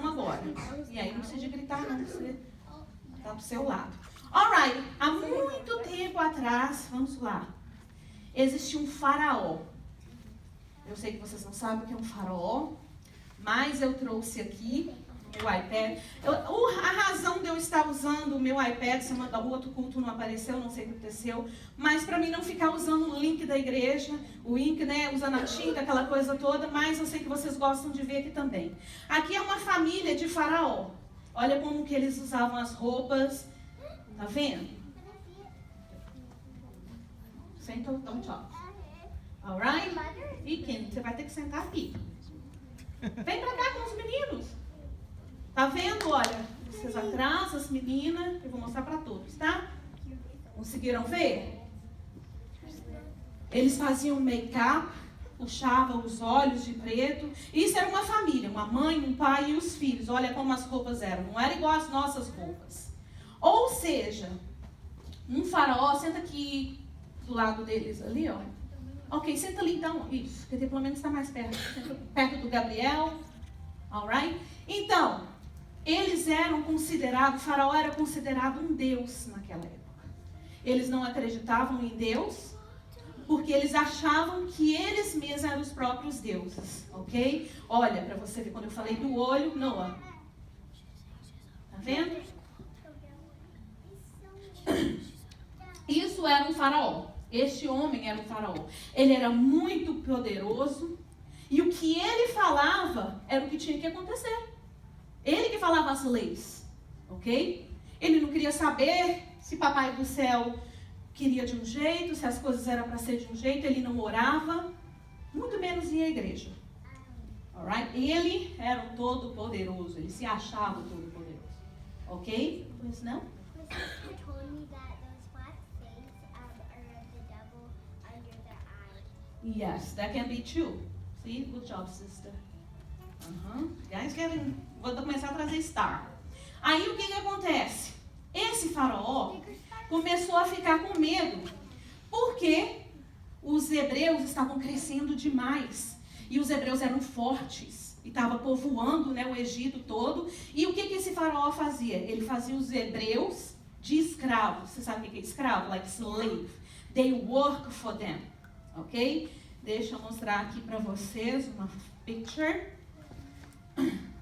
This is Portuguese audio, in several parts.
atenção agora. E aí não precisa gritar não, você está do seu lado. Alright, há muito tempo atrás, vamos lá, existia um faraó. Eu sei que vocês não sabem o que é um faraó, mas eu trouxe aqui o meu iPad. A razão de eu estar usando o meu iPad, se o outro culto não apareceu, não sei o que aconteceu, mas para mim não ficar usando o link da igreja, o link, né, usando a tinta, aquela coisa toda, mas eu sei que vocês gostam de ver aqui também. Aqui é uma família de faraó. Olha como que eles usavam as roupas, tá vendo? Senta, don't talk. Alright? E Ken, você vai ter que sentar aqui. Vem pra cá com os meninos. Tá vendo? Olha, vocês atrás, as meninas. Eu vou mostrar pra todos, tá? Conseguiram ver? Eles faziam make-up, puxavam os olhos de preto. Isso era uma família, uma mãe, um pai e os filhos. Olha como as roupas eram. Não era igual às nossas roupas. Ou seja, um faraó, senta aqui do lado deles ali, ó. Ok, senta ali então, isso, porque pelo menos está mais perto. Senta perto do Gabriel, alright? Então, eles eram considerados, o faraó era considerado um deus naquela época. Eles não acreditavam em Deus, porque eles achavam que eles mesmos eram os próprios deuses, ok? Olha, para você ver, quando eu falei do olho, Noah. Tá vendo? Isso era um faraó. Este homem era um faraó. Ele era muito poderoso. E o que ele falava era o que tinha que acontecer. Ele que falava as leis. Ok? Ele não queria saber se papai do céu queria de um jeito, se as coisas eram para ser de um jeito. Ele não orava. Muito menos ia à igreja. Alright? Ele era o todo-poderoso. Ele se achava o todo-poderoso. Ok? Pois não? Yes, that can be true. See? Good job, sister. Guys, vou começar a trazer star. Aí o que acontece? Esse faraó começou a ficar com medo. Porque os hebreus estavam crescendo demais. E os hebreus eram fortes. E estava povoando, né, o Egito todo. E o que esse faraó fazia? Ele fazia os hebreus de escravos. Você sabe o que é escravo? Like slave. They work for them. Ok? Deixa eu mostrar aqui para vocês uma picture.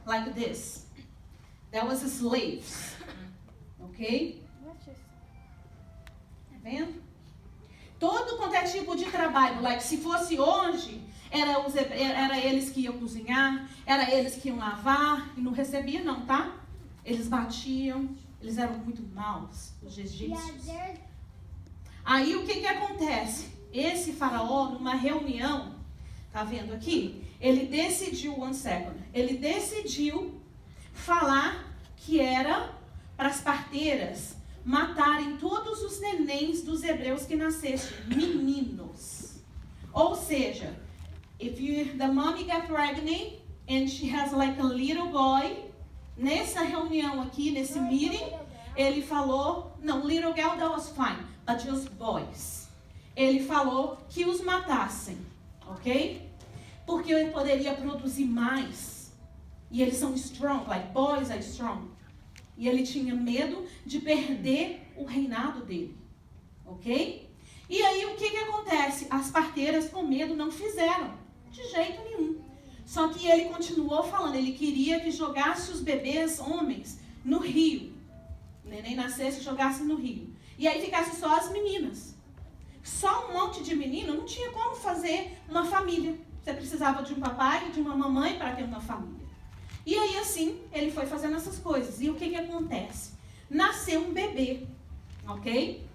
Like this. That was slaves. Ok? Tá vendo? Todo quanto é tipo de trabalho. Like, se fosse hoje, era eles que iam cozinhar, era eles que iam lavar, e não recebia não, tá? Eles batiam, eles eram muito maus, os egípcios. Aí o que acontece? Esse faraó, numa reunião, tá vendo aqui? Ele decidiu, ele decidiu falar que era para as parteiras matarem todos os nenéns dos hebreus que nascessem, meninos. Ou seja, the mommy got pregnant and she has like a little boy, nessa reunião aqui, nesse meeting, ele falou, não, little girl that was fine, but just boys. Ele falou que os matassem, ok? Porque ele poderia produzir mais. E eles são strong, like boys are strong. E ele tinha medo de perder o reinado dele, ok? E aí o que acontece? As parteiras com medo não fizeram, de jeito nenhum. Só que ele continuou falando, ele queria que jogasse os bebês homens no rio. O neném nascesse e jogasse no rio. E aí ficasse só as meninas. Só um monte de menino, não tinha como fazer uma família. Você precisava de um papai e de uma mamãe para ter uma família. E aí assim, ele foi fazendo essas coisas. E o que acontece? Nasceu um bebê, ok?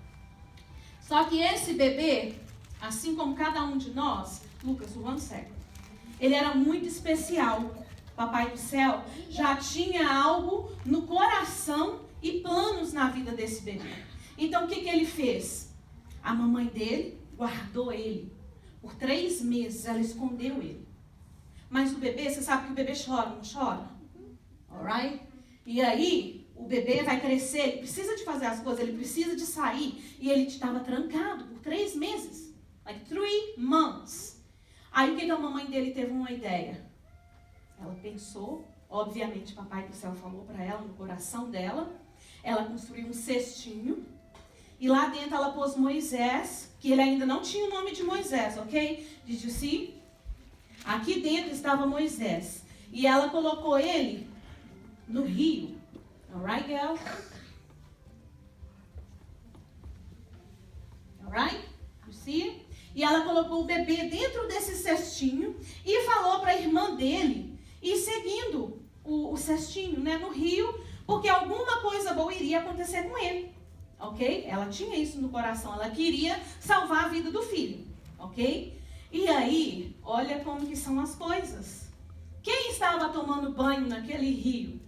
Só que esse bebê, assim como cada um de nós, Lucas, ele era muito especial. Papai do céu já tinha algo no coração e planos na vida desse bebê. Então o que ele fez? A mamãe dele guardou ele. Por 3 meses ela escondeu ele. Mas o bebê, você sabe que o bebê chora, não chora? Alright? E aí, o bebê vai crescer, ele precisa de fazer as coisas, ele precisa de sair. E ele estava trancado por 3 meses. Like 3 months. Aí o que a mamãe dele teve uma ideia? Ela pensou, Obviamente, papai do céu falou para ela, no coração dela. Ela construiu um cestinho. E lá dentro ela pôs Moisés, que ele ainda não tinha o nome de Moisés, ok? Did you see? Aqui dentro estava Moisés. E ela colocou ele no rio. Alright, girl? Alright? You see? E ela colocou o bebê dentro desse cestinho e falou para a irmã dele ir seguindo o cestinho, né, no rio, porque alguma coisa boa iria acontecer com ele. Ok? Ela tinha isso no coração. Ela queria salvar a vida do filho. Ok? E aí, olha como que são as coisas. Quem estava tomando banho naquele rio?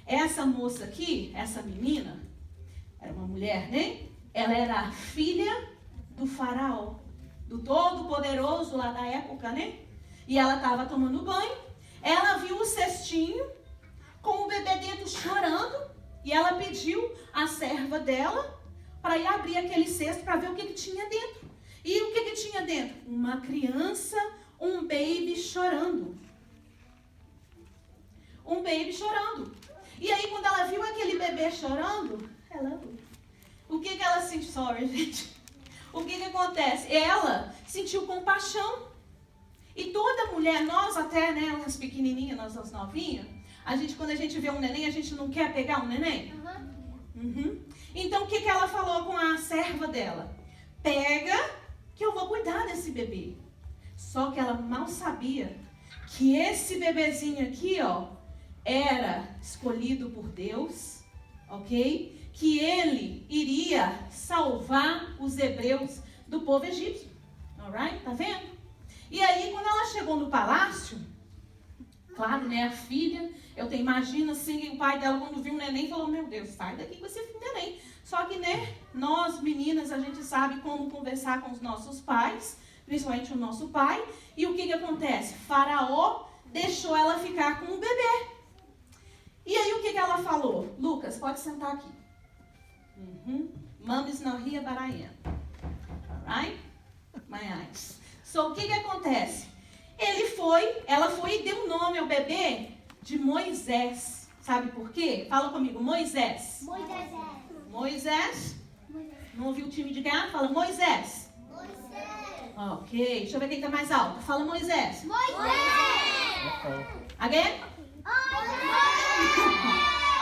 Essa moça aqui, essa menina, era uma mulher, né? Ela era a filha do faraó, do todo-poderoso lá da época, né? E ela estava tomando banho. Ela viu o cestinho com o bebê dentro chorando. E ela pediu à serva dela para ir abrir aquele cesto para ver o que tinha dentro. E o que tinha dentro? Uma criança, um baby chorando. Um baby chorando. E aí, quando ela viu aquele bebê chorando, o que ela sentiu? Sorry, gente. O que acontece? Ela sentiu compaixão. E toda mulher, nós até, né, as pequenininhas, nós as novinhas, quando a gente vê um neném, a gente não quer pegar um neném? Uhum. Então, o que ela falou com a serva dela? Pega, que eu vou cuidar desse bebê. Só que ela mal sabia que esse bebezinho aqui, ó, era escolhido por Deus, ok? Que ele iria salvar os hebreus do povo egípcio. Alright? Tá vendo? E aí, quando ela chegou no palácio, claro, né, a filha, imagina assim, o pai dela quando viu o neném falou, meu Deus, sai daqui com esse neném. Só que, né, nós meninas, a gente sabe como conversar com os nossos pais, principalmente o nosso pai. E o que acontece? Faraó deixou ela ficar com o bebê. E aí o que ela falou? Lucas, pode sentar aqui. Mom is not here, but I am. Alright? My eyes. So, o que acontece? Ela foi e deu um nome ao bebê de Moisés. Sabe por quê? Fala comigo, Moisés. Moisés. Moisés. Não ouviu o time de cá? Fala Moisés. Moisés. Ok, deixa eu ver quem tá mais alto. Fala Moisés. Moisés. Again?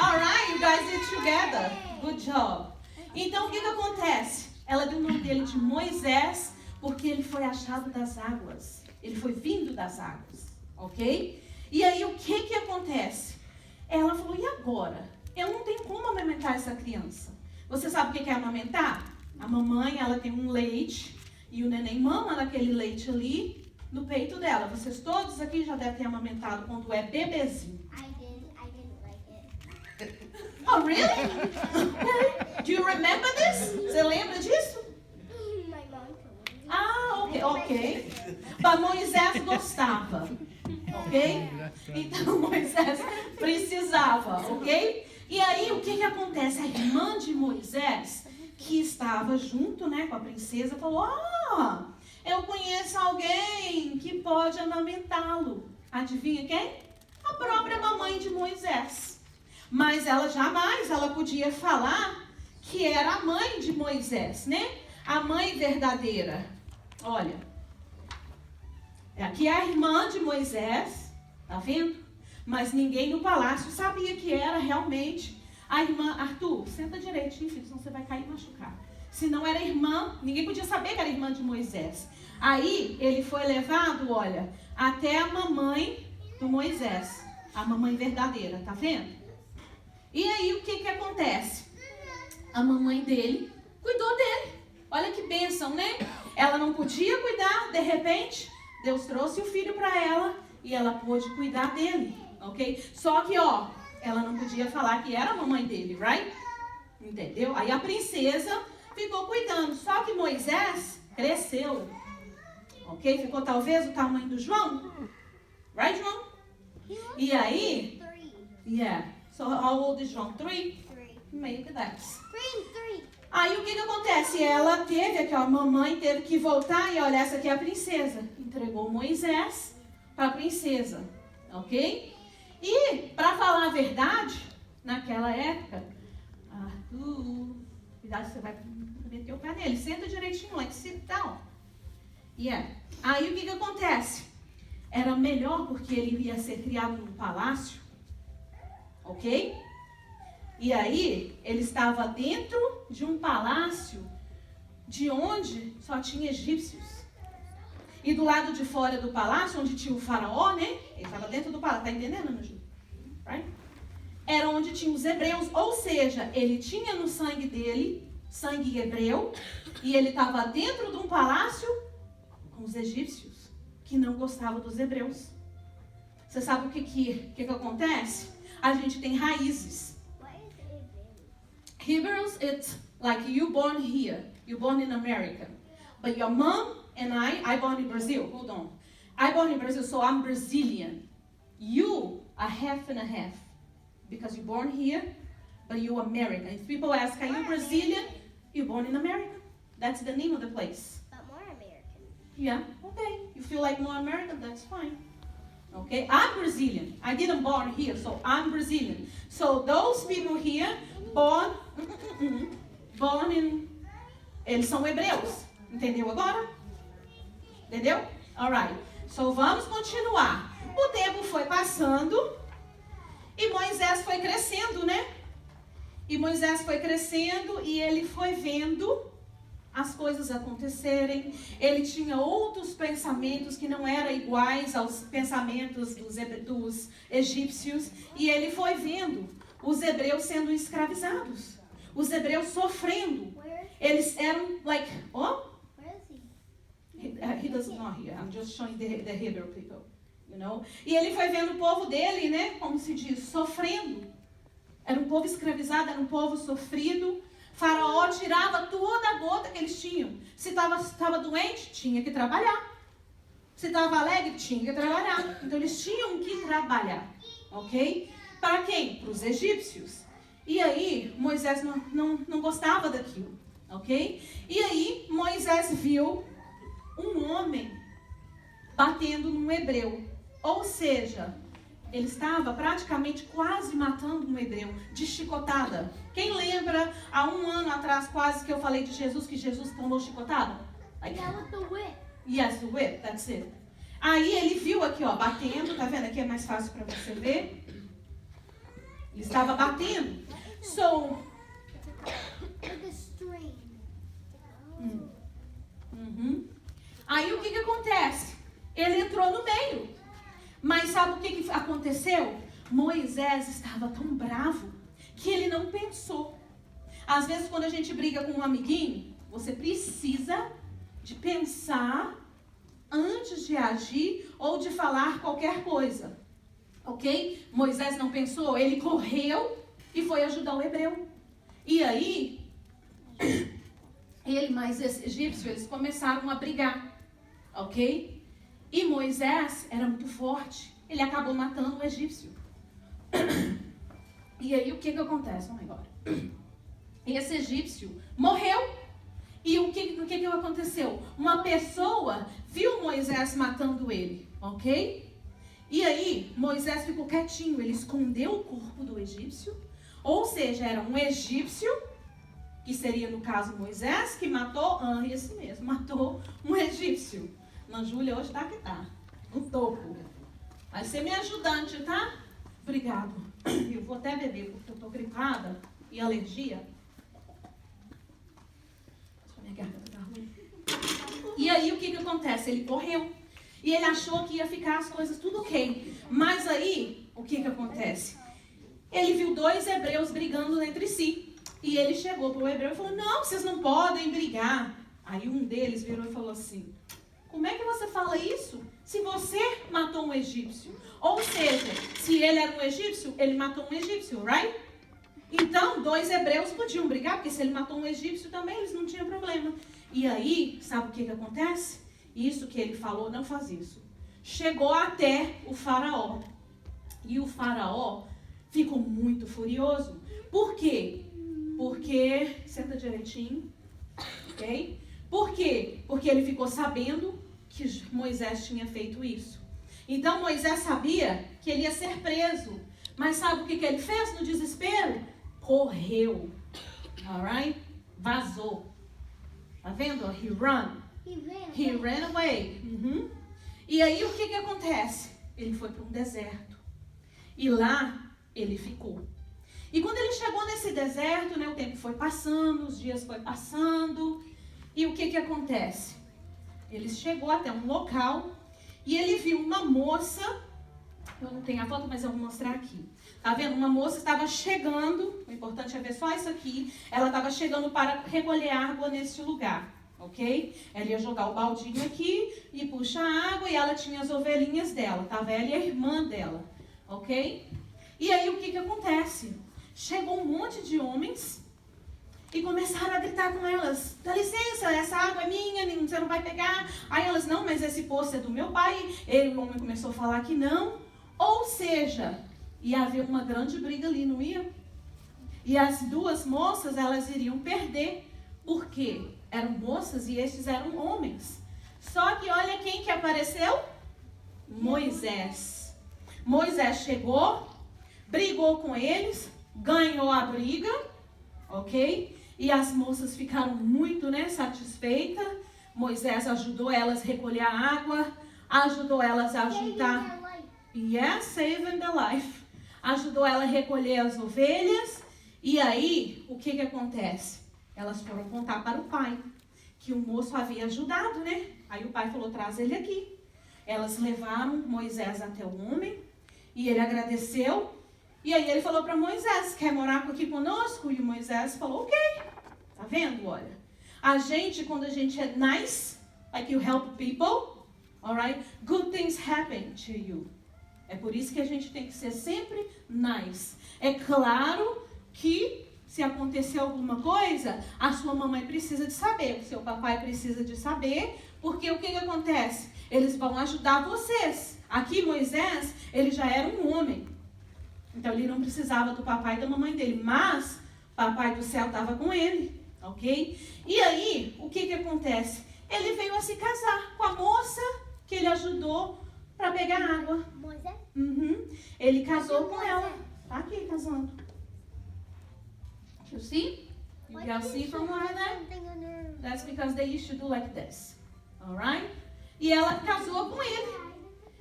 Alright, you guys did together. Good job. Então, o que acontece? Ela deu o nome dele de Moisés porque ele foi achado das águas. Ele foi vindo das águas. Ok? E aí, o que acontece? Ela falou, e agora? Eu não tenho como amamentar essa criança. Você sabe o que é amamentar? A mamãe, ela tem um leite e o neném mama naquele leite ali no peito dela. Vocês todos aqui já devem ter amamentado quando é bebezinho. I didn't like it. Oh, really? Do you remember this? Você lembra disso? My mom told me. Ah, ok. Mas Moisés gostava, ok? Então Moisés precisava, ok? E aí o que acontece? A irmã de Moisés, que estava junto, né, com a princesa, falou, eu conheço alguém que pode amamentá-lo. Adivinha quem? A própria mamãe de Moisés. Mas ela jamais podia falar que era a mãe de Moisés, né? A mãe verdadeira. Olha, aqui é a irmã de Moisés, tá vendo? Mas ninguém no palácio sabia que era realmente a irmã. Arthur, senta direitinho, filho, senão você vai cair e machucar. Se não era irmã, ninguém podia saber que era irmã de Moisés. Aí ele foi levado, olha, até a mamãe do Moisés, a mamãe verdadeira, tá vendo? E aí o que acontece? A mamãe dele cuidou dele. Olha que bênção, né? Ela não podia cuidar, de repente, Deus trouxe o filho para ela e ela pôde cuidar dele, ok? Só que, ela não podia falar que era a mamãe dele, right? Entendeu? Aí a princesa ficou cuidando, só que Moisés cresceu, ok? Ficou talvez o tamanho do João, right, João? E aí, 3. yeah. So how old is João? 3? 3. Maybe that's. 3. Aí o que acontece? Ela teve, aquela mamãe teve que voltar e olha, essa aqui é a princesa. Entregou Moisés para a princesa, ok? E, para falar a verdade, naquela época, cuidado, você vai meter o pé nele. Senta direitinho, like sit down. Aí o que acontece? Era melhor porque ele ia ser criado num palácio, ok? E aí ele estava dentro de um palácio de onde só tinha egípcios. E do lado de fora do palácio, onde tinha o faraó, né? Ele estava dentro do palácio, tá entendendo, Ana Júlia? Right? Era onde tinha os hebreus, ou seja, ele tinha no sangue dele, sangue hebreu, e ele estava dentro de um palácio com os egípcios, que não gostavam dos hebreus. Você sabe o que acontece? A gente tem raízes. Hebrews, it's like you born here, you born in America, but your mom and I born in Brazil. Hold on. I born in Brazil, so I'm Brazilian. You are half and a half. Because you're born here, but you're American. If people ask, are you Brazilian? You're born in America. That's the name of the place. But more American. Yeah, okay. You feel like more American, that's fine. Okay, I'm Brazilian. I didn't born here, so I'm Brazilian. So those people here, born in... Eles são hebreus. Entendeu agora? Entendeu? Alright. So vamos continuar. O tempo foi passando e Moisés foi crescendo, né? E Moisés foi crescendo e ele foi vendo as coisas acontecerem. Ele tinha outros pensamentos que não eram iguais aos pensamentos dos egípcios. E ele foi vendo os hebreus sendo escravizados. Os hebreus sofrendo. Eles eram like, Where is he? he doesn't know here. I'm just showing the Hebrew people, you know. E ele foi vendo o povo dele, né? Como se diz, sofrendo. Era um povo escravizado, era um povo sofrido. Faraó tirava toda a gota que eles tinham. Se estava doente, tinha que trabalhar. Se estava alegre, tinha que trabalhar. Então eles tinham que trabalhar, ok? Para quem? Para os egípcios. E aí Moisés não gostava daquilo, ok? E aí Moisés viu um homem batendo num hebreu. Ou seja, ele estava praticamente quase matando um hebreu, de chicotada. Quem lembra, há 1 ano atrás, quase que eu falei de Jesus, que Jesus tomou chicotada? Like, Yeah, with the whip. yes, the whip, that's it. Aí ele viu aqui, ó, batendo, tá vendo? Aqui é mais fácil para você ver. Ele estava batendo. So, Like a string. Aí o que acontece? Ele entrou no meio. Mas sabe o que aconteceu? Moisés estava tão bravo que ele não pensou. Às vezes quando a gente briga com um amiguinho, você precisa de pensar antes de agir ou de falar qualquer coisa. Ok? Moisés não pensou, ele correu e foi ajudar o hebreu. E aí, ele mais esse egípcio, eles começaram a brigar. Ok? E Moisés era muito forte. Ele acabou matando o egípcio. E aí o que acontece? Vamos agora. Esse egípcio morreu. E o que aconteceu? Uma pessoa viu Moisés matando ele. Ok? E aí Moisés ficou quietinho. Ele escondeu o corpo do egípcio. Ou seja, era um egípcio, que seria no caso Moisés, que matou, esse mesmo, matou um egípcio. Ana Júlia hoje tá que tá, no topo. Vai ser minha ajudante, tá? Obrigado. Eu vou até beber, porque eu tô gripada e alergia. Minha garganta tá ruim. E aí o que acontece? Ele correu. E ele achou que ia ficar as coisas tudo ok. Mas aí, o que acontece? Ele viu 2 hebreus brigando entre si. E ele chegou para o hebreu e falou, não, vocês não podem brigar. Aí um deles virou e falou assim, como é que você fala isso? Se você matou um egípcio. Ou seja, se ele era um egípcio, ele matou um egípcio, right? Então, 2 hebreus podiam brigar, porque se ele matou um egípcio também, eles não tinham problema. E aí, sabe o que acontece? Isso que ele falou, não faz isso. Chegou até o faraó. E o faraó ficou muito furioso. Por quê? Porque, senta direitinho, ok? Por quê? Porque ele ficou sabendo que Moisés tinha feito isso. Então Moisés sabia que ele ia ser preso. Mas sabe o que ele fez no desespero? Correu. Alright? Vazou. Tá vendo? He ran. He ran away. E aí o que acontece? Ele foi para um deserto. E lá ele ficou. E quando ele chegou nesse deserto, né, o tempo foi passando, os dias foi passando. E o que acontece? Ele chegou até um local e ele viu uma moça. Eu não tenho a foto, mas eu vou mostrar aqui. Tá vendo? Uma moça estava chegando. O importante é ver só isso aqui. Ela estava chegando para recolher água nesse lugar. Ok? Ela ia jogar o baldinho aqui e puxar a água. E ela tinha as ovelhinhas dela. Tava ela e a irmã dela. Ok? E aí o que acontece? Chegou um monte de homens e começaram a gritar com elas: dá licença, essa água é minha, você não vai pegar. Aí elas: não, mas esse poço é do meu pai. O homem começou a falar que não. Ou seja, ia haver uma grande briga ali, não ia? E as duas moças, elas iriam perder. Por quê? Eram moças e estes eram homens. Só que olha quem que apareceu? Moisés. Moisés chegou, brigou com eles, ganhou a briga, ok? E as moças ficaram muito, satisfeitas. Moisés ajudou elas a recolher a água, ajudou elas a juntar. Yes, saving the life. Ajudou ela a recolher as ovelhas. E aí, o que acontece? Elas foram contar para o pai que o moço havia ajudado, né? Aí o pai falou: traz ele aqui. Elas levaram Moisés até o homem e ele agradeceu. E aí ele falou para Moisés: quer morar aqui conosco? E o Moisés falou: ok. Tá vendo? Olha, a gente, quando a gente é nice, like you help people, alright, good things happen to you. É por isso que a gente tem que ser sempre nice. É claro que se acontecer alguma coisa, a sua mamãe precisa de saber, o seu papai precisa de saber, porque o que acontece? Eles vão ajudar vocês. Aqui Moisés, ele já era um homem. Então ele não precisava do papai e da mamãe dele, mas o papai do céu estava com ele, ok? E aí, o que acontece? Ele veio a se casar com a moça que ele ajudou para pegar água. Moisés? Ele casou com ela. Tá aqui casando. You see? You can see from where that? That's because they used to do like this. Alright? E ela casou com ele.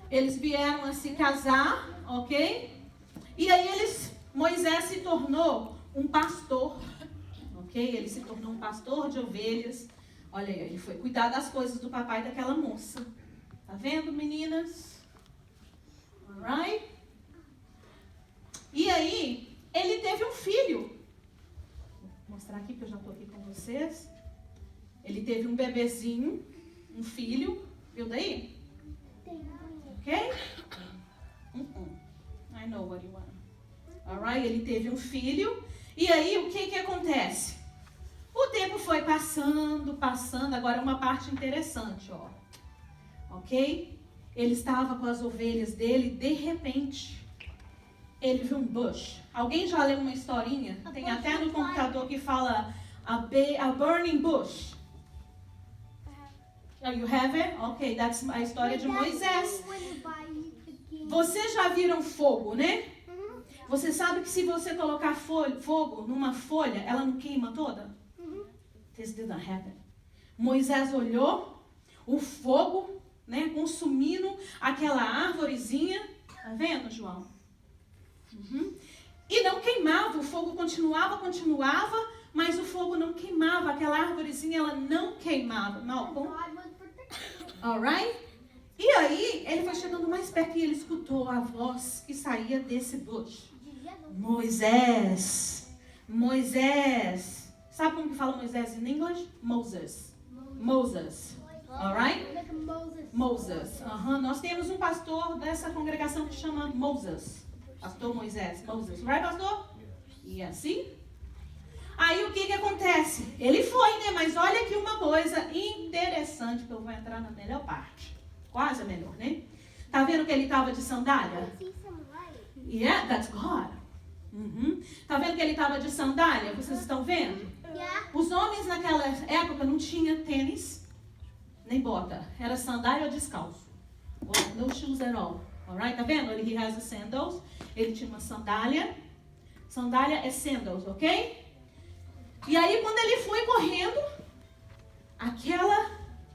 Eles vieram a se casar, ok? E aí Moisés se tornou um pastor. Ok? Ele se tornou um pastor de ovelhas. Olha aí, ele foi cuidar das coisas do papai daquela moça. Tá vendo, meninas? Alright? E aí, ele teve um filho. Vou mostrar aqui que eu já estou aqui com vocês. Ele teve um bebezinho, um filho. Viu daí? Ok? I know what you want. Alright? Ele teve um filho. E aí, o que acontece? O tempo foi passando. Agora uma parte interessante, ó. Ok? Ele estava com as ovelhas dele, de repente, ele viu um bush. Alguém já leu uma historinha? Tem até no computador que fala a burning bush. You have it? Ok, that's a história de Moisés. Vocês já viram fogo, né? Você sabe que se você colocar fogo numa folha, ela não queima toda? This didn't happen. Moisés olhou o fogo, consumindo aquela árvorezinha. Tá vendo, João? E não queimava, o fogo continuava, mas o fogo não queimava. Aquela árvorezinha, ela não queimava. Malcolm? Alright? E aí, ele foi chegando mais perto e ele escutou a voz que saía desse bush. Moisés. Moisés. Sabe como que fala Moisés em inglês? Moses. Moses. Alright? Moses. Nós temos um pastor dessa congregação que chama Moses. Pastor Moisés. Moses. Right, pastor? E assim? Aí o que acontece? Ele foi, Mas olha aqui uma coisa interessante que eu vou entrar na melhor parte. Quase a melhor, né? Tá vendo que ele estava de sandália? Yeah, that's God. Tá vendo que ele estava de sandália? Vocês estão vendo? Os homens naquela época não tinham tênis nem bota. Era sandália ou descalço. Well, no shoes at all. Alright? Tá vendo? He has a sandals. Ele tinha uma sandália. Sandália é sandals, ok? E aí, quando ele foi correndo, aquela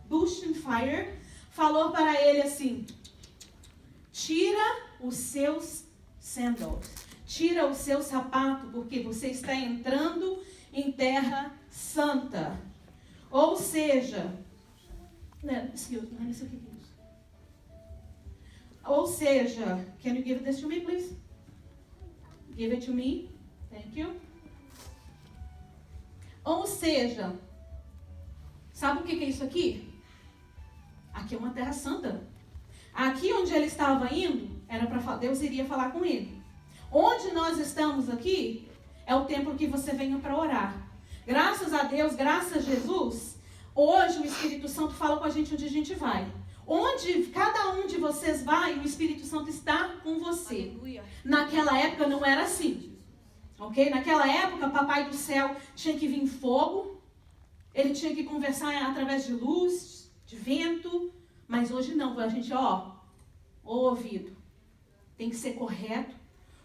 bush fire falou para ele assim: tira os seus sandals, tira o seu sapato, porque você está entrando em terra santa. Ou seja, excuse me, isso aqui é isso. Ou seja, can you give this to me, please? Give it to me. Thank you. Ou seja, sabe o que é isso aqui? Aqui é uma terra santa. Aqui onde ele estava indo, era para Deus iria falar com ele. Onde nós estamos aqui, é o templo que você venha para orar. Graças a Deus, graças a Jesus, hoje o Espírito Santo fala com a gente onde a gente vai. Onde cada um de vocês vai, o Espírito Santo está com você. Aleluia. Naquela época não era assim. Ok? Naquela época, Papai do Céu tinha que vir em fogo. Ele tinha que conversar através de luz, de vento. Mas hoje não. A gente, o ouvido tem que ser correto.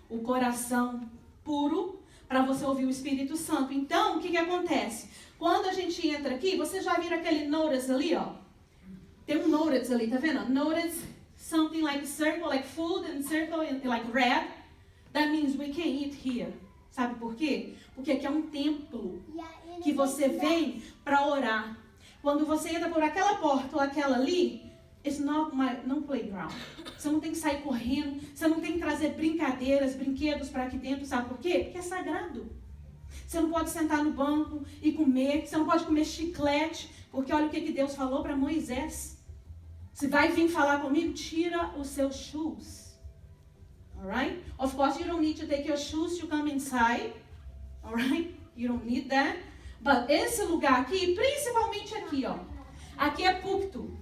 O coração puro para você ouvir o Espírito Santo. Então, o que acontece? Quando a gente entra aqui, vocês já viram aquele notice ali, ó? Tem um notice ali, tá vendo? Notice something like circle, like food and circle and like red. That means we can't eat here. Sabe por quê? Porque aqui é um templo que você vem para orar. Quando você entra por aquela porta ou aquela ali, it's not no playground. Você não tem que sair correndo, você não tem que trazer brincadeiras, brinquedos para aqui dentro, sabe por quê? Porque é sagrado. Você não pode sentar no banco e comer, você não pode comer chiclete, porque olha o que Deus falou para Moisés. Você vai vir falar comigo, tira os seus shoes. Alright? Of course, you don't need to take your shoes to come inside. Alright? You don't need that. But esse lugar aqui, principalmente aqui, ó. Aqui é púlpito.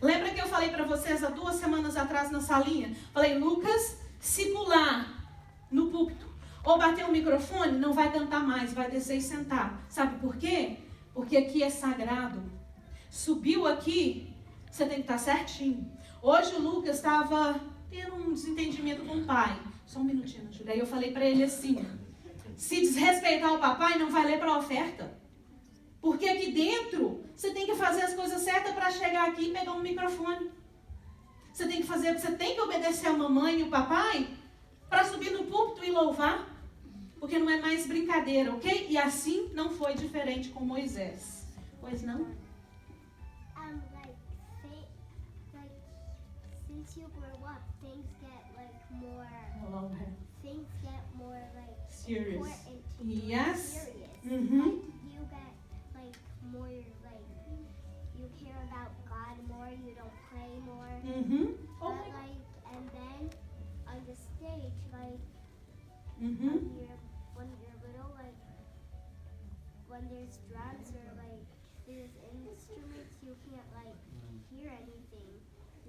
Lembra que eu falei para vocês há 2 semanas atrás na salinha? Falei, Lucas, se pular no púlpito ou bater o microfone, não vai cantar mais, vai descer e sentar. Sabe por quê? Porque aqui é sagrado. Subiu aqui, você tem que estar certinho. Hoje o Lucas estava tendo um desentendimento com o pai. Só um minutinho, Júlia. Aí eu falei para ele assim, se desrespeitar o papai, não vai ler para a oferta. Porque aqui dentro, você tem que fazer as coisas certas para chegar aqui e pegar um microfone. Você tem que obedecer a mamãe e o papai para subir no púlpito e louvar. Porque não é mais brincadeira, ok? E assim não foi diferente com Moisés. Pois não? Since you grow up, things get more Serious. important to you. Yes. Serious. Mm-hmm. You get more you care about God more. You don't pray more. Mm-hmm. Oh But my God. and then on the stage, Mm-hmm. when you're little, when there's drums or there's instruments, you can't hear anything.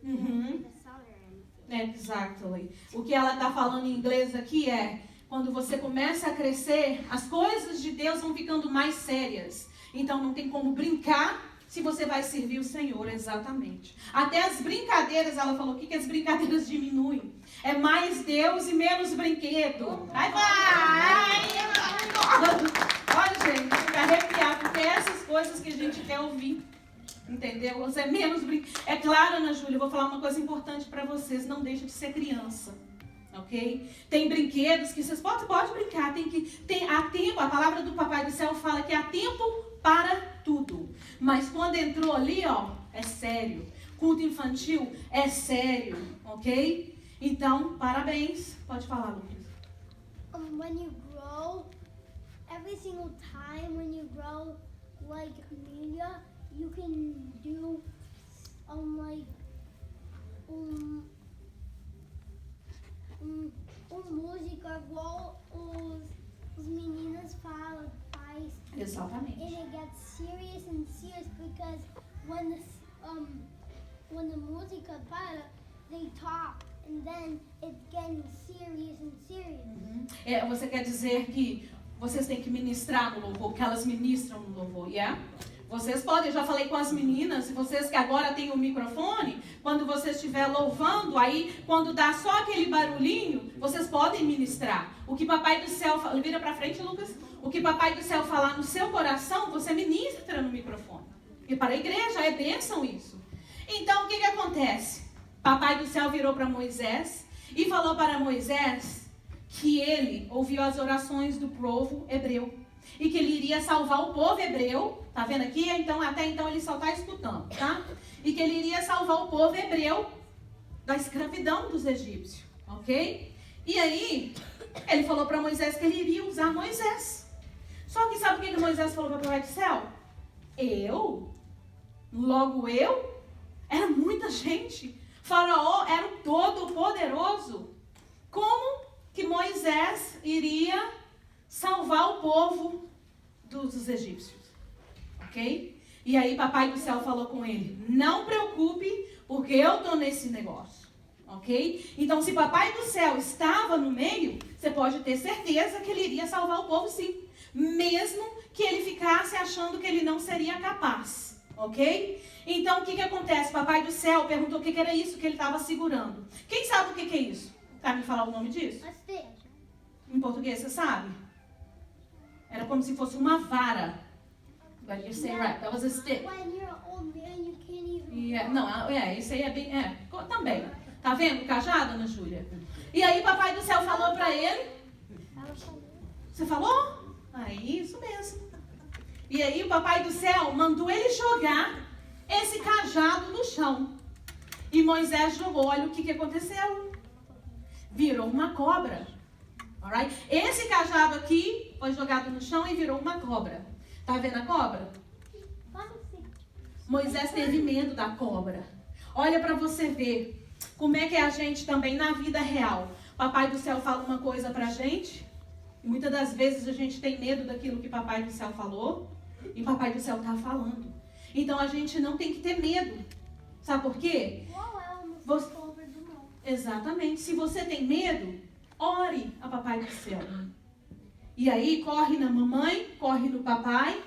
You can't hear the song or anything. Exactly. O que ela está falando em inglês aqui é, quando você começa a crescer, as coisas de Deus vão ficando mais sérias. Então não tem como brincar se você vai servir o Senhor, exatamente. Até as brincadeiras, ela falou que as brincadeiras diminuem. É mais Deus e menos brinquedo. Vai! Olha, gente, fica arrepiado, porque é essas coisas que a gente quer ouvir. Entendeu? Você é menos brinquedo. É claro, Ana Júlia, eu vou falar uma coisa importante para vocês. Não deixe de ser criança. Ok? Tem brinquedos que vocês podem brincar. Há tempo, a palavra do Papai do Céu fala que há tempo para tudo. Mas quando entrou ali, é sério. Culto infantil é sério. Ok? Então, parabéns. Pode falar, Lucas. When you grow, every single time when you grow, like Amelia, you can do música igual os meninos faz. Exatamente. And it gets serious and serious because when the música para, they talk and then it's getting serious and serious. Você quer dizer que vocês têm que ministrar no louvor, que elas ministram no louvor, yeah? Vocês podem, eu já falei com as meninas, vocês que agora têm o microfone, quando você estiver louvando, aí quando dá só aquele barulhinho, vocês podem ministrar. O que Papai do Céu fala, vira pra frente, Lucas. O que Papai do Céu falar no seu coração, você ministra no microfone. E para a igreja é bênção isso. Então o que acontece? Papai do Céu virou para Moisés e falou para Moisés que ele ouviu as orações do povo hebreu. E que ele iria salvar o povo hebreu. Tá vendo aqui? Então, até então ele só está escutando, tá? E que ele iria salvar o povo hebreu da escravidão dos egípcios. Ok? E aí, ele falou para Moisés que ele iria usar Moisés. Só que sabe o que Moisés falou para o Papai do Céu? Logo eu? Era muita gente. Faraó era o todo-poderoso. Como que Moisés iria salvar o povo dos egípcios? Ok? E aí Papai do Céu falou com ele, não preocupe, porque eu estou nesse negócio. Ok? Então se Papai do Céu estava no meio, você pode ter certeza que ele iria salvar o povo sim. Mesmo que ele ficasse achando que ele não seria capaz. Ok? Então o que acontece? Papai do Céu perguntou o que era isso que ele estava segurando. Quem sabe o que é isso? Tá me falar o nome disso? Em português, você sabe? Era como se fosse uma vara. But you say right, that was a stick. When you're an old man, you can't even... Yeah, não, isso aí é bem... também. Tá vendo o cajado, Ana Júlia? E aí Papai do Céu falou pra ele... Você falou? Isso mesmo. E aí o Papai do Céu mandou ele jogar esse cajado no chão. E Moisés jogou. Olha o que aconteceu. Virou uma cobra. Alright? Esse cajado aqui foi jogado no chão e virou uma cobra. Tá vendo a cobra? Moisés teve medo da cobra. Olha para você ver como é que é a gente também na vida real. Papai do Céu fala uma coisa pra gente e muitas das vezes a gente tem medo daquilo que Papai do Céu falou e Papai do Céu tá falando. Então a gente não tem que ter medo. Sabe por quê? Exatamente. Se você tem medo, ore a Papai do Céu. E aí corre na mamãe, corre no papai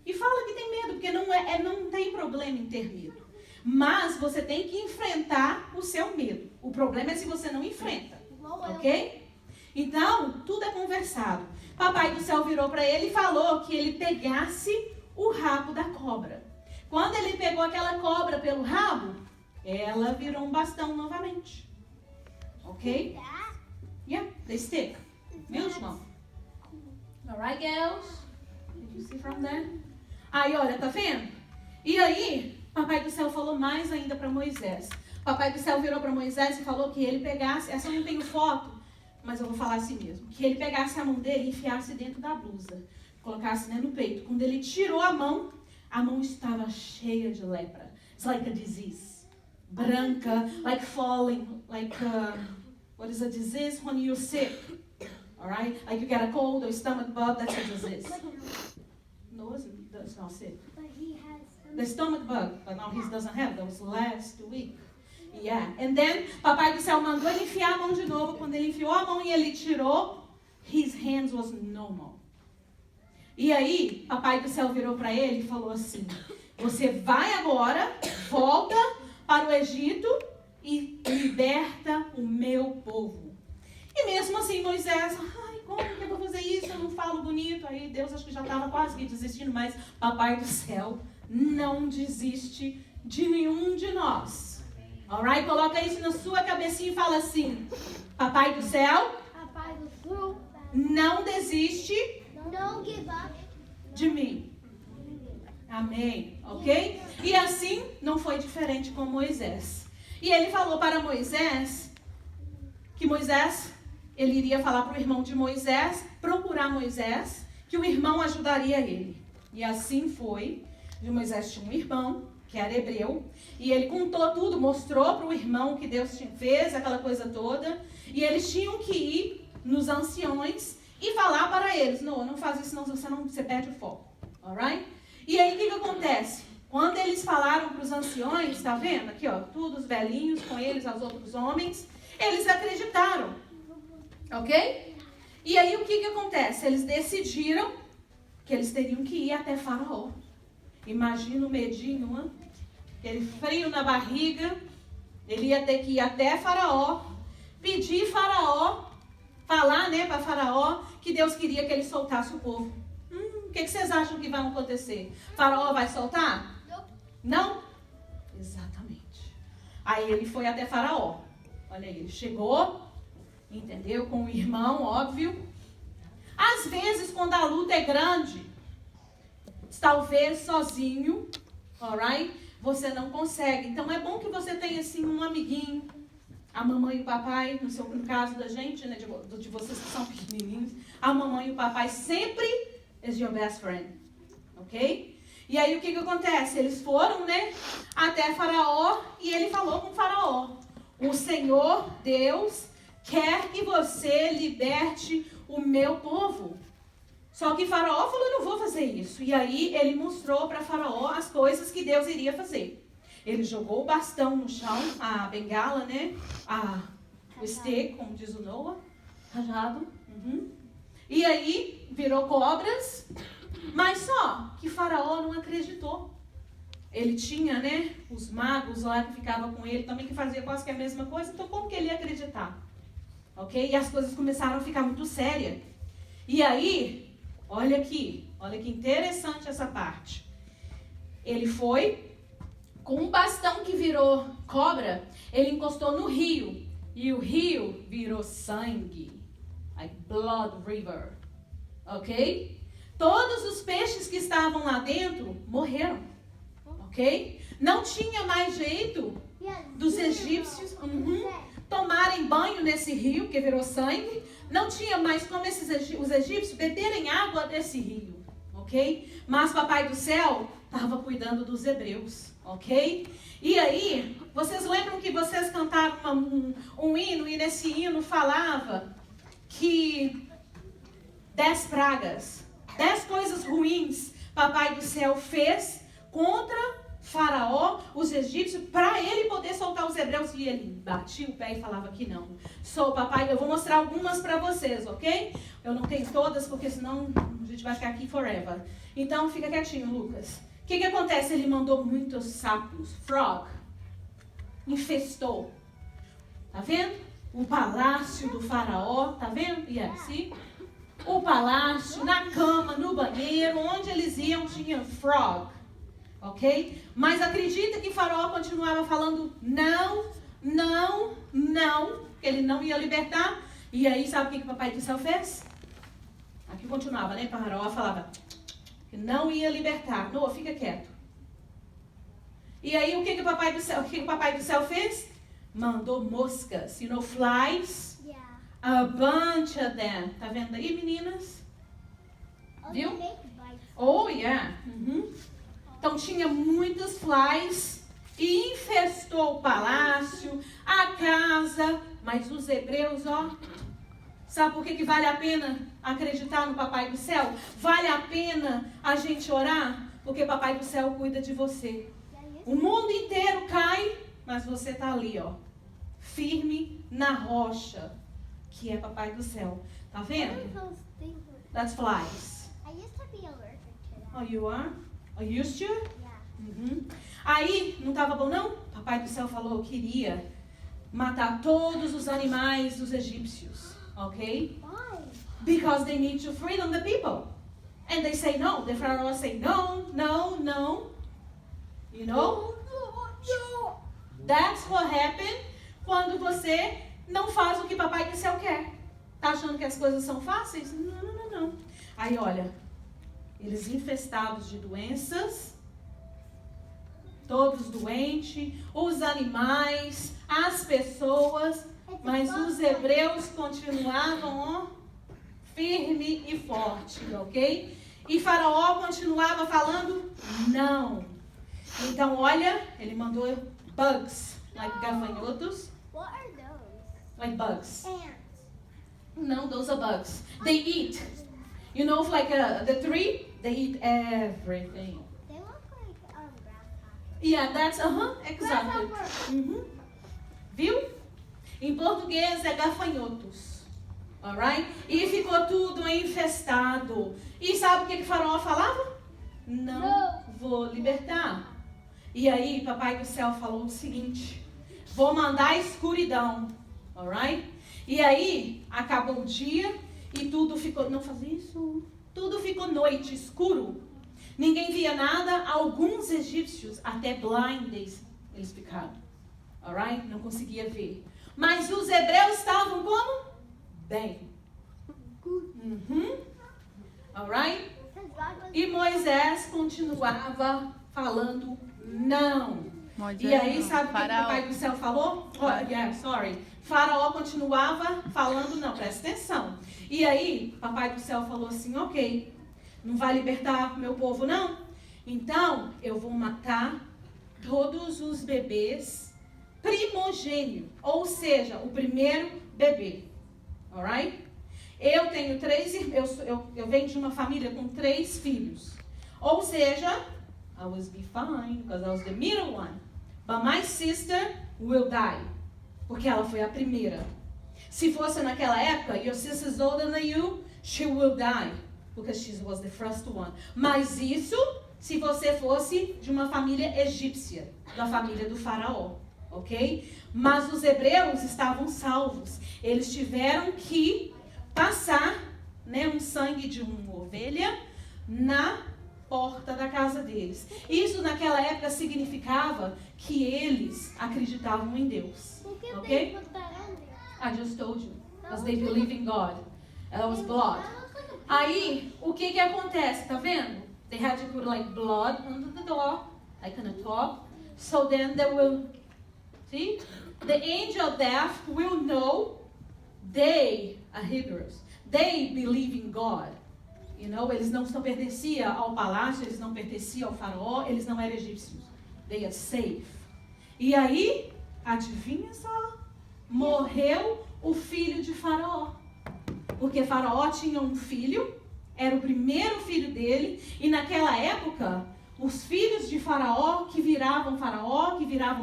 e fala que tem medo, porque não tem problema em ter medo. Mas você tem que enfrentar o seu medo. O problema é se você não enfrenta. Ok? Então, tudo é conversado. Papai do Céu virou para ele e falou que ele pegasse o rabo da cobra. Quando ele pegou aquela cobra pelo rabo, ela virou um bastão novamente. Ok? Yeah, the stick. Viu, João? Alright, girls? Did you see from there? Aí, olha, tá vendo? E aí, Papai do Céu falou mais ainda para Moisés. Papai do Céu virou para Moisés e falou que ele pegasse, essa eu não tenho foto, mas eu vou falar assim mesmo, que ele pegasse a mão dele e enfiasse dentro da blusa, colocasse no peito. Quando ele tirou a mão estava cheia de lepra. It's like a disease. Branca, like falling, like, what is a disease? When you're sick. Alright? Like you get a cold or stomach bug, that's a disease. No, that's not sick. But he has The stomach bug, but now he doesn't have. That was last week. Yeah. And then, Papai do Céu mandou ele enfiar a mão de novo. Quando ele enfiou a mão e ele tirou, his hands was normal. E aí, Papai do Céu virou para ele e falou assim, você vai agora, volta para o Egito e liberta o meu povo. E mesmo assim, Moisés, como que eu vou fazer isso? Eu não falo bonito. Aí Deus acho que já estava quase que desistindo, mas Papai do Céu não desiste de nenhum de nós. Alright? Coloca isso na sua cabecinha e fala assim, Papai do Céu, não desiste de mim. Amém. Ok? E assim não foi diferente com Moisés. E ele falou para Moisés que Moisés, ele iria falar para o irmão de Moisés, procurar Moisés, que o irmão ajudaria ele. E assim foi. E Moisés tinha um irmão, que era hebreu, e ele contou tudo, mostrou para o irmão que Deus fez, aquela coisa toda, e eles tinham que ir nos anciões e falar para eles, não faz isso, senão você perde o foco. Alright? E aí o que acontece? Quando eles falaram para os anciões, tá vendo? Aqui, ó, todos os velhinhos com eles, os outros homens, eles acreditaram. Ok? E aí o que acontece? Eles decidiram que eles teriam que ir até Faraó. Imagina o medinho, hein? Aquele frio na barriga. Ele ia ter que ir até Faraó, pedir Faraó, falar, né, para Faraó que Deus queria que ele soltasse o povo. O que vocês acham que vai acontecer? Faraó vai soltar? Não? Exatamente. Aí ele foi até Faraó. Olha aí, ele chegou, entendeu? Com o irmão, óbvio. Às vezes, quando a luta é grande, talvez sozinho, alright? Você não consegue. Então é bom que você tenha assim um amiguinho, a mamãe e o papai, no caso da gente, né, de vocês que são pequenininhos, a mamãe e o papai sempre is your best friend, ok? E aí o que acontece? Eles foram, né, até Faraó e ele falou com Faraó: o Senhor Deus quer que você liberte o meu povo. Só que Faraó falou: eu não vou fazer isso. E aí ele mostrou para Faraó as coisas que Deus iria fazer. Ele jogou o bastão no chão, a bengala, né? O stick, como diz o Noah, rajado. E aí virou cobras. Mas só que Faraó não acreditou. Ele tinha, né, os magos lá que ficavam com ele também, que fazia quase que a mesma coisa. Então como que ele ia acreditar? Ok? E as coisas começaram a ficar muito sérias. E aí, olha que interessante essa parte. Ele foi com um bastão que virou cobra, ele encostou no rio. E o rio virou sangue. Like blood river. Ok? Todos os peixes que estavam lá dentro morreram. Ok? Não tinha mais jeito dos egípcios tomarem banho nesse rio, que virou sangue. Não tinha mais como os egípcios beberem água desse rio. Ok? Mas Papai do Céu estava cuidando dos hebreus. Ok? E aí, vocês lembram que vocês cantaram um hino, e nesse hino falava que 10 pragas, 10 coisas ruins Papai do Céu fez contra Faraó, os egípcios, para ele poder soltar os hebreus. E ele batia o pé e falava que não. Papai, eu vou mostrar algumas para vocês, ok? Eu não tenho todas, porque senão a gente vai ficar aqui forever. Então, fica quietinho, Lucas. O que acontece? Ele mandou muitos sapos, frog, infestou. Tá vendo? O palácio do Faraó, tá vendo? Yes, o palácio, na cama, no banheiro, onde eles iam tinha frog. Ok? Mas acredita que Faraó continuava falando não, não, não, que ele não ia libertar. E aí, sabe o que o Papai do Céu fez? Aqui continuava, né? Faraó falava que não ia libertar. Noah, fica quieto. E aí, o que o Papai do Céu fez? Mandou moscas, flies. Yeah. A bunch of them. Tá vendo aí, meninas? Viu? Oh, yeah. Então tinha muitas flies e infestou o palácio, a casa. Mas os hebreus, sabe por que vale a pena acreditar no Papai do Céu? Vale a pena a gente orar? Porque Papai do Céu cuida de você. O mundo inteiro cai, mas você tá ali, firme na rocha, que é Papai do Céu. Tá vendo? That's flies. I used to be allergic to that. Oh, you are? Are you used to? Yeah. Aí, não estava bom não? Papai do Céu falou que iria matar todos os animais dos egípcios. Ok? Why? Because they need to free the people. And they say no. The Pharaoh say no, no, no. You know? No. That's what happened quando você não faz o que Papai do Céu quer. Tá achando que as coisas são fáceis? Não, não, não, não. Aí, olha, eles infestados de doenças, todos doentes, os animais, as pessoas, mas os hebreus continuavam firme e forte, ok? E Faraó continuava falando não. Então, olha, ele mandou bugs, like gafanhotos. What are those? Like bugs. Ants. No, those are bugs. They eat. You know, like the tree, they eat everything. They look like grasshoppers. Yeah, that's, exactly. Grasshopper. Viu? Em português é gafanhotos. Alright? E ficou tudo infestado. E sabe o que Faraó falava? não vou libertar. E aí, papai do céu falou o seguinte: vou mandar escuridão, alright? E aí, acabou o dia e tudo ficou, não faz isso, tudo ficou noite, escuro. Ninguém via nada, alguns egípcios, até blind eles ficaram, alright? Não conseguia ver. Mas os hebreus estavam como? Bem. Alright? E Moisés continuava falando não. E aí, sabe o que o papai do céu falou? Faraó continuava falando não, presta atenção. E aí, papai do céu falou assim, ok, não vai libertar meu povo não? Então, eu vou matar todos os bebês primogênitos, ou seja, o primeiro bebê. Alright? Eu tenho 3 irmãos, eu venho de uma família com 3 filhos. Ou seja, I was be fine, because I was the middle one. But my sister will die. Porque ela foi a primeira. Se fosse naquela época, your sister's older than you, she will die. Because she was the first one. Mas isso, se você fosse de uma família egípcia, da família do faraó. Ok? Mas os hebreus estavam salvos. Eles tiveram que passar, né, um sangue de uma ovelha na porta da casa deles. Isso naquela época significava que eles acreditavam em Deus. Ok? I just told you. Because they believe in God. That was blood. Aí, o que acontece? Tá vendo? They had to put like blood under the door, like on the top. So then they will, see? The angel of death will know they are Hebrews. They believe in God. You know, eles não pertenciam ao palácio, eles não pertenciam ao faraó, eles não eram egípcios. They are safe. E aí, adivinha só? Morreu o filho de faraó. Porque faraó tinha um filho, era o primeiro filho dele, e naquela época, os filhos de faraó, que viravam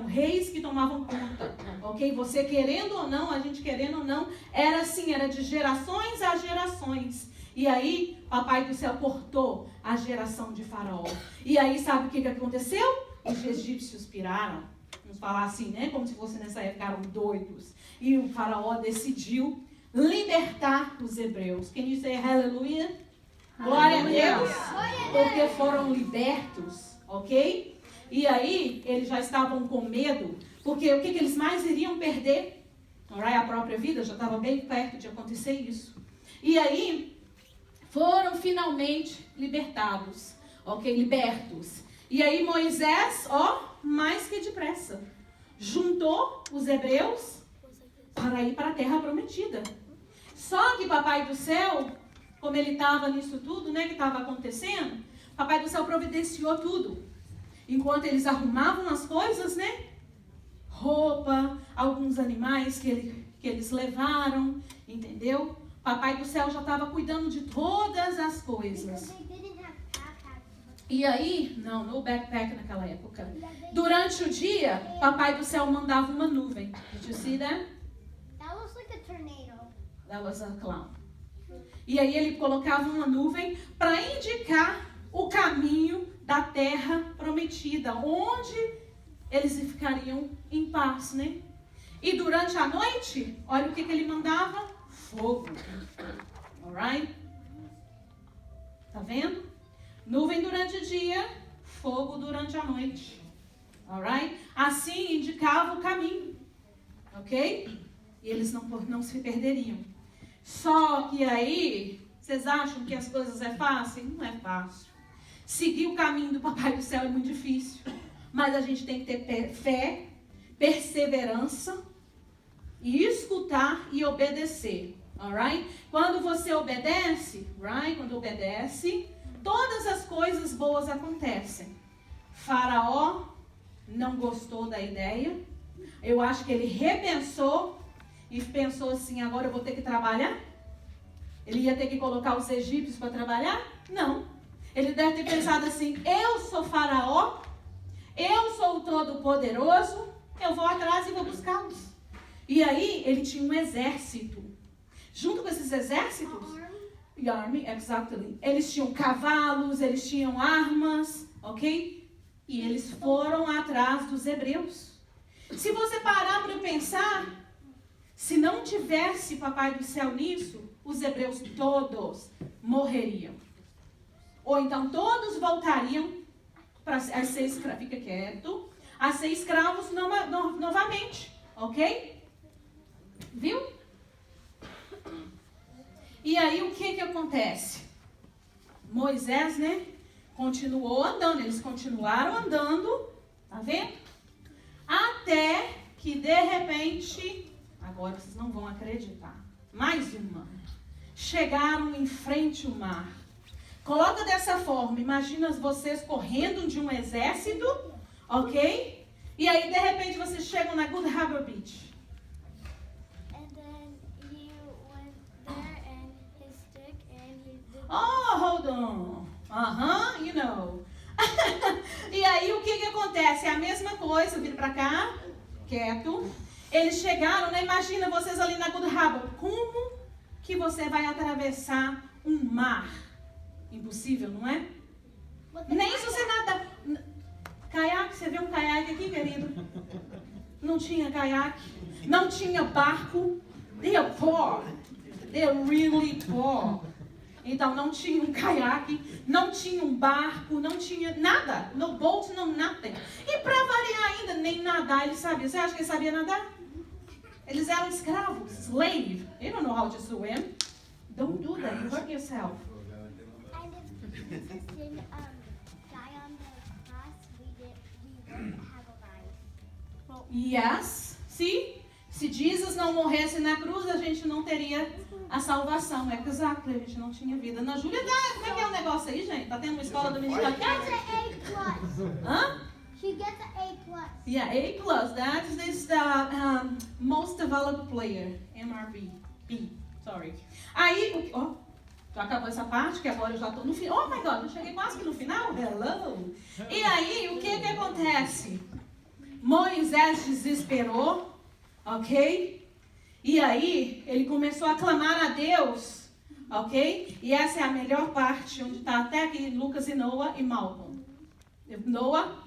reis, que tomavam conta, ok? Você querendo ou não, a gente querendo ou não, era assim, era de gerações a gerações. E aí, papai do céu cortou a geração de faraó. E aí, sabe o que aconteceu? Os egípcios piraram, vamos falar assim, né? Como se fosse nessa época, eram doidos. E o faraó decidiu libertar os hebreus. Can you say hallelujah? Glória a Deus. Porque foram libertos, ok? E aí, eles já estavam com medo, porque o que eles mais iriam perder? A própria vida, já estava bem perto de acontecer isso. E aí, foram finalmente libertados, ok? Libertos. E aí Moisés, mais que depressa, juntou os hebreus para ir para a terra prometida. Só que papai do céu, como ele estava nisso tudo, né, que estava acontecendo, papai do céu providenciou tudo. Enquanto eles arrumavam as coisas, né, roupa, alguns animais que eles levaram, entendeu? Papai do céu já estava cuidando de todas as coisas. E aí, no backpack naquela época. Durante o dia, papai do céu mandava uma nuvem. Did you see that? That was like a tornado. That was a cloud. E aí ele colocava uma nuvem para indicar o caminho da terra prometida, onde eles ficariam em paz, né? E durante a noite, olha o que ele mandava: fogo. Alright? Tá vendo? Nuvem durante o dia, fogo durante a noite. Alright? Assim indicava o caminho. Ok? E eles não se perderiam. Só que aí, vocês acham que as coisas é fácil? Não é fácil. Seguir o caminho do papai do céu é muito difícil. Mas a gente tem que ter fé, perseverança, e escutar e obedecer. Alright? Quando você obedece, quando obedece, todas as coisas boas acontecem. Faraó não gostou da ideia. Eu acho que ele repensou e pensou assim: agora eu vou ter que trabalhar? Ele ia ter que colocar os egípcios para trabalhar? Não. Ele deve ter pensado assim: eu sou Faraó, eu sou o Todo-Poderoso, eu vou atrás e vou buscá-los. E aí ele tinha um exército. Junto com esses exércitos, Army, exactly. Eles tinham cavalos, eles tinham armas, ok? E eles foram atrás dos hebreus. Se você parar para pensar, se não tivesse Papai do Céu nisso, os hebreus todos morreriam. Ou então todos voltariam para ser escravos. Fica quieto. A ser escravos novamente, ok? Viu? E aí o que acontece? Moisés, né? Continuou andando. Eles continuaram andando. Tá vendo? Até que de repente, agora vocês não vão acreditar. Mais uma. Chegaram em frente ao mar. Coloca dessa forma. Imagina vocês correndo de um exército. Ok? E aí de repente vocês chegam na Good Harbor Beach. Oh, hold on. You know. E aí o que acontece? É a mesma coisa, vira pra cá, quieto. Eles chegaram, né? Imagina vocês ali na Good Harbor. Como que você vai atravessar um mar? Impossível, não é? Nem se você nada. Caiaque, você vê um caiaque aqui, querido? Não tinha caiaque, não tinha barco. They are poor. They are really poor. Então, não tinha um caiaque, não tinha um barco, não tinha nada. No boat, no nothing. E para variar ainda, nem nadar eles sabiam. Você acha que eles sabiam nadar? Eles eram escravos, slave. They don't know how to swim. Don't do that, you hurt yourself. And if Jesus didn't die on the cross, we wouldn't have a life. Yes, see? Se Jesus não morresse na cruz, a gente não teria a salvação. É exato, a gente não tinha vida. Ana Júlia, como é que é o negócio aí, gente? Tá tendo uma escola dominical? She gets an A+. Hã? She gets an A+. Yeah, A+. That is the most developed player. MRB. B. Sorry. Aí, já acabou essa parte, que agora eu já tô no final. Oh my God, eu cheguei quase que no final. Hello. E aí, o que acontece? Moisés desesperou. Ok? E aí, ele começou a clamar a Deus. Ok? E essa é a melhor parte, onde está até aqui Lucas e Noah e Malcolm. Noah.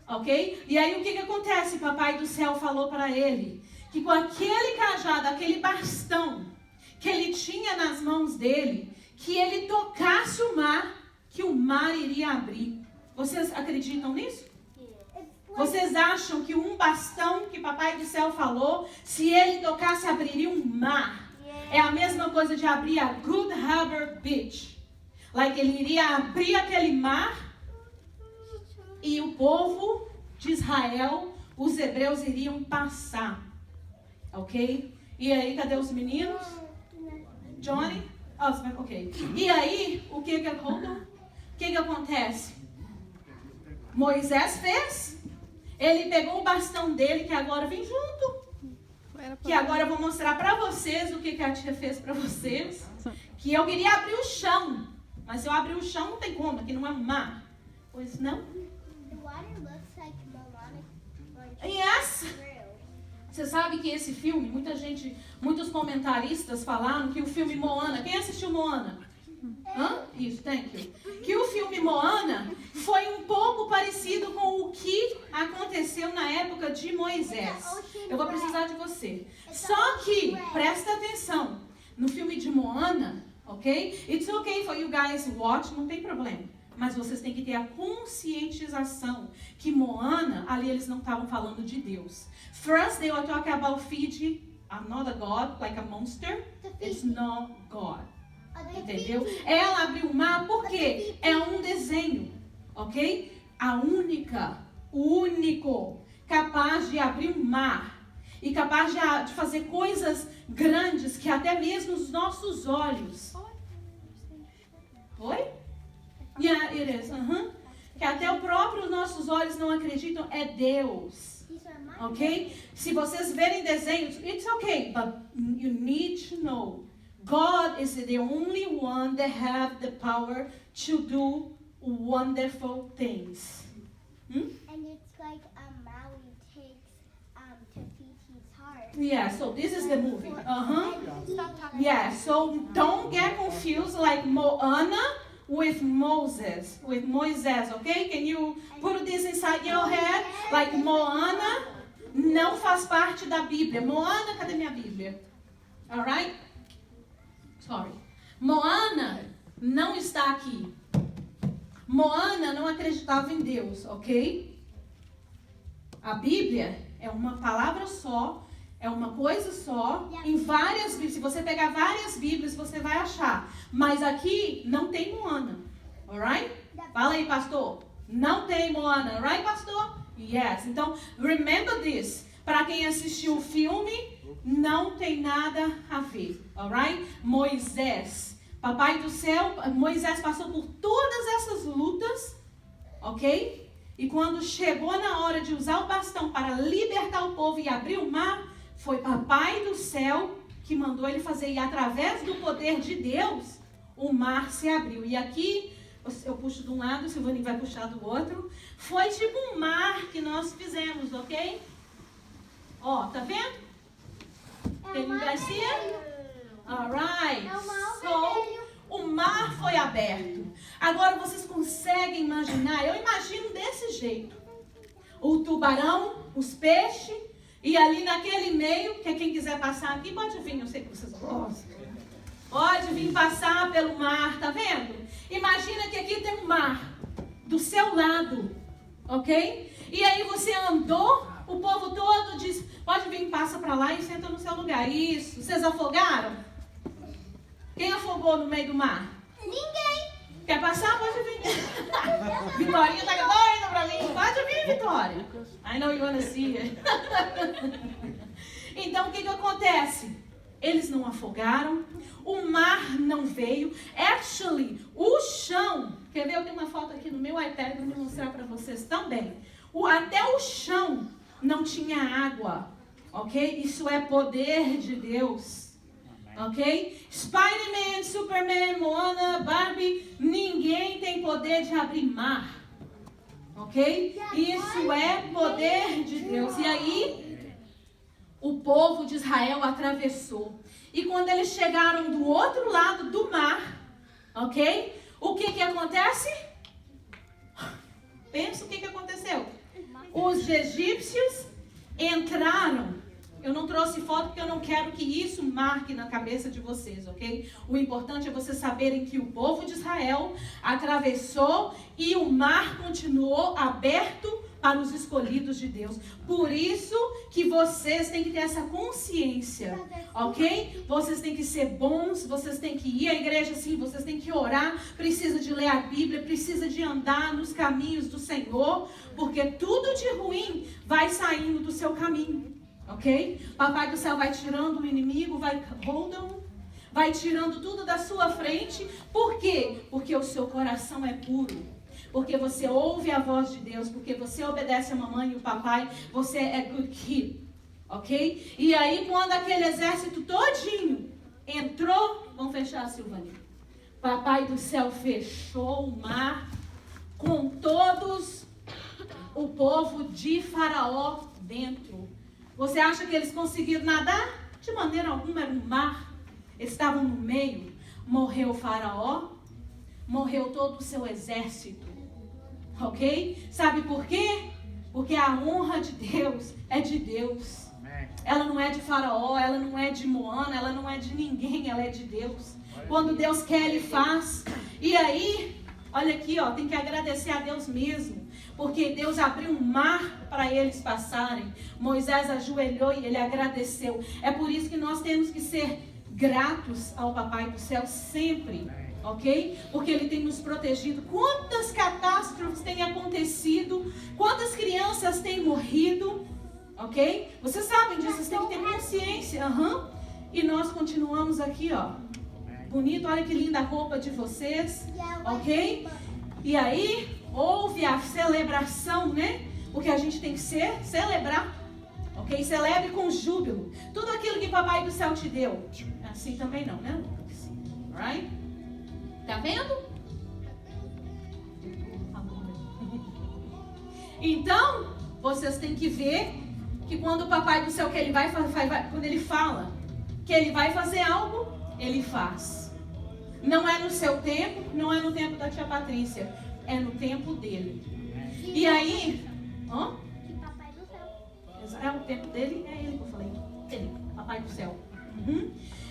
Ok? E aí, o que acontece? Papai do Céu falou para ele que com aquele cajado, aquele bastão que ele tinha nas mãos dele, que ele tocasse o mar, que o mar iria abrir. Vocês acreditam nisso? Vocês acham que um bastão que Papai do Céu falou, se ele tocasse, abriria um mar? É a mesma coisa de abrir a Good Harbor Beach. Like, ele iria abrir aquele mar e o povo de Israel, os hebreus, iriam passar. Ok? E aí, cadê os meninos? Johnny? Ok. E aí, o que acontece? Moisés fez. Ele pegou o bastão dele, que agora vem junto. Que agora eu vou mostrar pra vocês o que a tia fez pra vocês. Que eu queria abrir o chão. Mas se eu abrir o chão, não tem como. Aqui não é um mar. Pois não? The water looks like Moana. Yes! Você sabe que esse filme, muitos comentaristas falaram que o filme Moana... Quem assistiu Moana? Isso, thank you. Que o filme Moana foi um pouco parecido com o que aconteceu na época de Moisés. Eu vou precisar de você. Só que, presta atenção, no filme de Moana, ok? It's okay for you guys watch, não tem problema. Mas vocês têm que ter a conscientização que Moana, ali eles não estavam falando de Deus. First, they were talking about Fiji, another God, like a monster. It's not God. Entendeu? Ela abriu o mar porque é um desenho, ok? O único capaz de abrir o mar e capaz de fazer coisas grandes que até mesmo os nossos olhos. Oi? Yeah, it is. Que até os próprios nossos olhos não acreditam, é Deus. Ok? Se vocês verem desenhos, it's okay, but you need to know. God is the only one that have the power to do wonderful things. And it's like Maui takes to feed his heart. Yeah, so this is the movie. Stop talking. Yeah, so don't get confused like Moana with Moses, with Moisés, okay? Can you put this inside your head? Like Moana não faz parte da Bíblia. Moana, cadê minha Bíblia? Alright? Sorry. Moana não está aqui. Moana não acreditava em Deus, ok? A Bíblia é uma palavra só, é uma coisa só, em várias Bíblias. Se você pegar várias Bíblias, você vai achar. Mas aqui não tem Moana, alright? Fala aí, pastor. Não tem Moana, alright, pastor? Yes. Então, remember this. Para quem assistiu o filme, não tem nada a ver, alright? Moisés, Papai do céu, Moisés passou por todas essas lutas, ok? E quando chegou na hora de usar o bastão para libertar o povo e abrir o mar, foi Papai do céu que mandou ele fazer. E através do poder de Deus, o mar se abriu. E aqui, eu puxo de um lado, o Silvani vai puxar do outro. Foi tipo um mar que nós fizemos, ok? Ó, tá vendo? Tem Garcia? Alright. So, o mar foi aberto. Agora vocês conseguem imaginar? Eu imagino desse jeito. O tubarão, os peixes, e ali naquele meio, que quem quiser passar aqui, pode vir, eu sei que vocês gostam. Pode vir passar pelo mar, tá vendo? Imagina que aqui tem um mar do seu lado, ok? E aí você andou, o povo todo diz, pode vir, passa pra lá e senta no seu lugar. Isso, vocês afogaram? Quem afogou no meio do mar? Ninguém. Quer passar? Pode vir. Vitorinha tá doida pra mim. Pode vir, Vitória. I know you wanna see it. Então, o que acontece? Eles não afogaram. O mar não veio. Actually, o chão... Quer ver? Eu tenho uma foto aqui no meu iPad. Vou mostrar pra vocês também. Até o chão não tinha água. Ok? Isso é poder de Deus. Ok? Spider-Man, Superman, Moana, Barbie, ninguém tem poder de abrir mar. Ok? Isso é poder de Deus. E aí, o povo de Israel atravessou. E quando eles chegaram do outro lado do mar, ok? O que acontece? Pensa o que aconteceu. Os egípcios entraram. Eu não trouxe foto porque eu não quero que isso marque na cabeça de vocês, ok? O importante é vocês saberem que o povo de Israel atravessou e o mar continuou aberto para os escolhidos de Deus. Por isso que vocês têm que ter essa consciência, ok? Vocês têm que ser bons, vocês têm que ir à igreja sim, vocês têm que orar, precisa de ler a Bíblia, precisa de andar nos caminhos do Senhor, porque tudo de ruim vai saindo do seu caminho. Ok? Papai do céu vai tirando o inimigo, vai tirando tudo da sua frente. Por quê? Porque o seu coração é puro. Porque você ouve a voz de Deus. Porque você obedece a mamãe e o papai. Você é good kid. Ok? E aí quando aquele exército todinho entrou, vamos fechar, Silvani. Papai do céu fechou o mar com todos o povo de Faraó dentro. Você acha que eles conseguiram nadar? De maneira alguma, era um mar. Eles estavam no meio. Morreu o faraó. Morreu todo o seu exército. Ok? Sabe por quê? Porque a honra de Deus é de Deus. Ela não é de faraó, ela não é de Moana, ela não é de ninguém, ela é de Deus. Quando Deus quer, Ele faz. E aí, olha aqui, ó, tem que agradecer a Deus mesmo. Porque Deus abriu um mar para eles passarem. Moisés ajoelhou e ele agradeceu. É por isso que nós temos que ser gratos ao Papai do Céu sempre. Ok? Porque Ele tem nos protegido. Quantas catástrofes têm acontecido? Quantas crianças têm morrido? Ok? Vocês sabem disso, vocês têm que ter consciência. E nós continuamos aqui, ó. Bonito, olha que linda a roupa de vocês. Ok? E aí... houve a celebração, né? Porque a gente tem que celebrar, ok? Celebre com júbilo. Tudo aquilo que Papai do Céu te deu. Assim também não, né? Alright? Tá vendo? Então, vocês têm que ver que quando o Papai do Céu, que ele quando ele fala que ele vai fazer algo, ele faz. Não é no seu tempo, não é no tempo da tia Patrícia, é no tempo dele. E aí, Que Papai do Céu. é o tempo dele, é ele que eu falei, ele, Papai do Céu.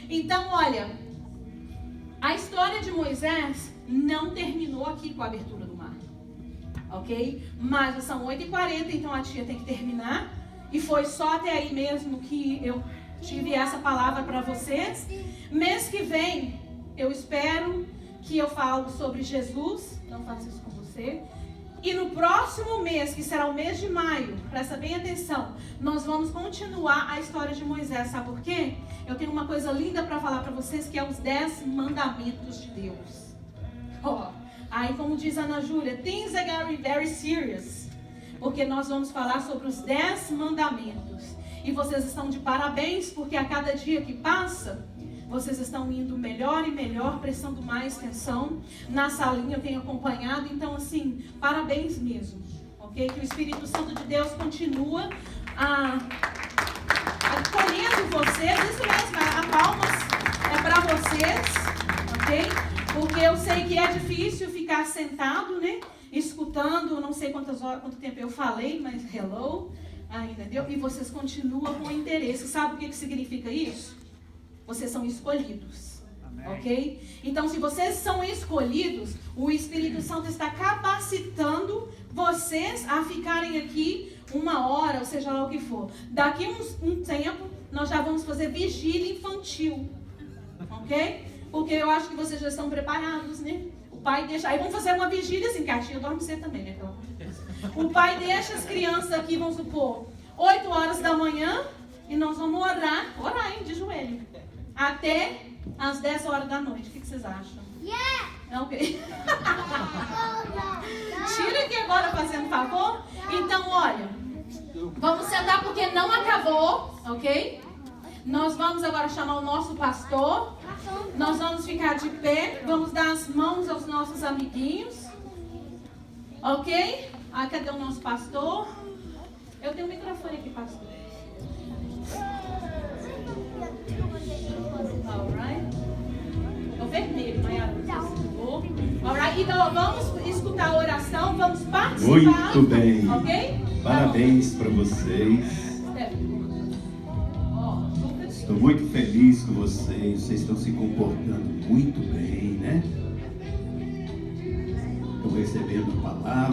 Então, olha, a história de Moisés não terminou aqui com a abertura do mar, ok? Mas já são 8h40, então a tia tem que terminar. E foi só até aí mesmo que eu tive essa palavra para vocês. Mês que vem, eu espero que eu falo sobre Jesus. Não faço isso com você. E no próximo mês, que será o mês de maio, presta bem atenção, nós vamos continuar a história de Moisés. Sabe por quê? Eu tenho uma coisa linda para falar para vocês, que é os 10 mandamentos de Deus. Aí, como diz a Ana Júlia, things are getting very serious. Porque nós vamos falar sobre os 10 mandamentos. E vocês estão de parabéns, porque a cada dia que passa, vocês estão indo melhor e melhor, prestando mais atenção. Na salinha eu tenho acompanhado, então assim, parabéns mesmo. Ok? Que o Espírito Santo de Deus continua acolhendo vocês. Isso mesmo, a palmas é para vocês. Ok? Porque eu sei que é difícil ficar sentado, né? Escutando, não sei quanto tempo eu falei, mas hello, ainda deu. E vocês continuam com interesse. Sabe o que significa isso? Vocês são escolhidos. Amém. Ok? Então, se vocês são escolhidos, o Espírito Santo está capacitando vocês a ficarem aqui 1 hora, ou seja lá o que for. Daqui um tempo, nós já vamos fazer vigília infantil. Ok? Porque eu acho que vocês já estão preparados, né? O pai deixa... Aí vamos fazer uma vigília assim, que a tia dorme cedo também, né? Pelo amor de Deus. O pai deixa as crianças aqui, vamos supor, 8 horas da manhã, e nós vamos orar, hein, de joelho, até às 10 horas da noite. O que vocês acham? Yeah! Ok. Tira aqui agora, fazendo favor. Então, olha, vamos sentar porque não acabou, ok? Nós vamos agora chamar o nosso pastor. Nós vamos ficar de pé. Vamos dar as mãos aos nossos amiguinhos. Ok? Cadê o nosso pastor? Eu tenho um microfone aqui, pastor. Alright. É o vermelho, Maiara. Alright. Então vamos escutar a oração. Vamos participar. Muito bem. Ok? Parabéns para vocês. Estou muito feliz com vocês. Vocês estão se comportando muito bem, né? Estão recebendo a palavra.